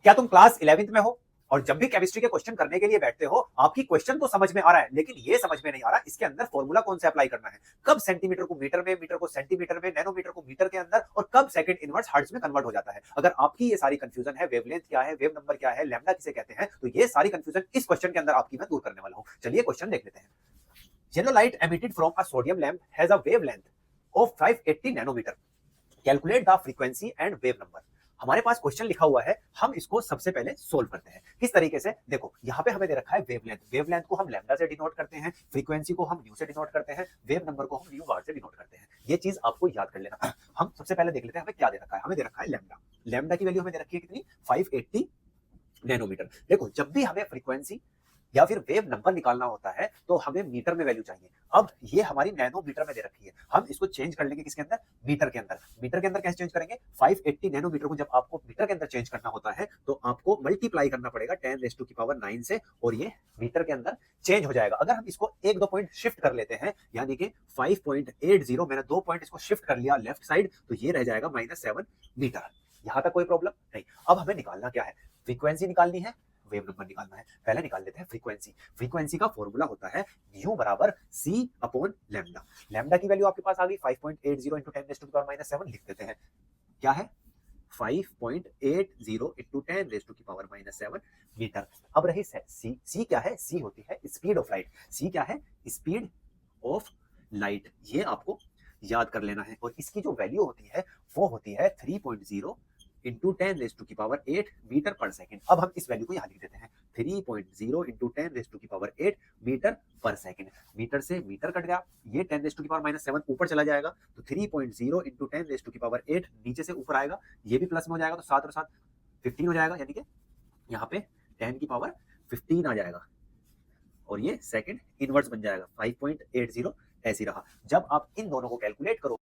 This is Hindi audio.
क्या तुम क्लास 11th में हो और जब भी केमिस्ट्री के क्वेश्चन करने के लिए बैठते हो आपकी क्वेश्चन तो समझ में आ रहा है लेकिन ये समझ में नहीं आ रहा इसके अंदर फॉर्मूला कौन से अप्लाई करना है, कब सेंटीमीटर को मीटर में, मीटर को सेंटीमीटर में, नैनोमीटर को मीटर के अंदर और कब सेकंड इनवर्स हर्ट्ज में कन्वर्ट हो जाता है। अगर आपकी ये सारी कंफ्यूजन है, वेवलेंथ क्या है, वेव नंबर क्या है, लैम्डा किसे कहते हैं, तो ये सारी कंफ्यूजन इस क्वेश्चन के अंदर आपकी मैं दूर करने वाला हूं। चलिए क्वेश्चन देख लेते हैं। Yellow light emitted from a sodium lamp has a wavelength of 580 nanometre, calculate the frequency and wave number. हमारे पास क्वेश्चन लिखा हुआ है, हम इसको सबसे पहले सोल्व करते हैं। किस तरीके से, देखो यहाँ पे हमें दे रखा है वेवलेंथ, वेवलेंथ को हम लैम्डा से डिनोट करते हैं, फ्रीक्वेंसी को हम न्यू से डिनोट करते हैं, वेव नंबर को हम न्यू बार से डिनोट करते हैं। ये चीज आपको याद कर लेना। हम सबसे पहले देख लेते हैं हमें क्या दे रखा है। हमें दे रखा है लैम्डा, लैम्डा की वैल्यू हमें दे रखी है कितनी, 580 नैनोमीटर। देखो जब भी हमें फ्रीक्वेंसी या फिर वेव नंबर निकालना होता है तो हमें मीटर में वैल्यू चाहिए। अब ये हमारी नैनोमीटर में दे रखी है, हम इसको चेंज कर लेंगे किसके अंदर, मीटर के अंदर। मीटर के अंदर कैसे चेंज करेंगे, 580 नैनोमीटर को जब आपको मीटर के अंदर चेंज करना होता है तो आपको मल्टीप्लाई करना पड़ेगा 10⁻⁹ से और ये मीटर के अंदर चेंज हो जाएगा। अगर हम इसको एक दो पॉइंट शिफ्ट कर लेते हैं यानी कि 5.80, मैंने 2 पॉइंट इसको शिफ्ट कर लिया लेफ्ट साइड तो ये रह जाएगा -7 मीटर। यहां तक कोई प्रॉब्लम नहीं। अब हमें निकालना क्या है, फ्रीक्वेंसी निकालनी है, वेव नंबर निकालना है। पहले निकाल लेते हैं फ्रीक्वेंसी। फ्रीक्वेंसी का फॉर्मूला होता है u बराबर c अपॉन लैम्डा। लैम्डा की वैल्यू आपके पास आ गई 5.80 इंटू 10⁻⁻⁷ लिख देते हैं। क्या है, 5.80 इंटू 10⁻⁻⁷ मीटर। अब रही c, c क्या है, c होती है स्पीड ऑफ लाइट। c क्या है, स्पीड ऑफ लाइट। ये आपको याद कर लेना है और इसकी जो वैल्यू होती है वो होती है 3.0 इंटू 10⁻⁸ मीटर पर सेकेंड। अब हम इस वैल्यू को यहाँ लिख देते हैं, 3.0 इंटू 10⁻⁸ मीटर पर सेकेंड। मीटर से मीटर कट गया, ये 10⁻⁻7 ऊपर चला जाएगा तो 3.0 इंटू 10⁻⁸ नीचे से ऊपर आएगा, ये भी प्लस में हो जाएगा तो 7 और 7 15 हो जाएगा, यानी कि यहाँ पे 10⁻15 आ जाएगा और ये सेकेंड इनवर्स बन जाएगा 5.80 ऐसी रहा। जब आप इन दोनों को कैलकुलेट करो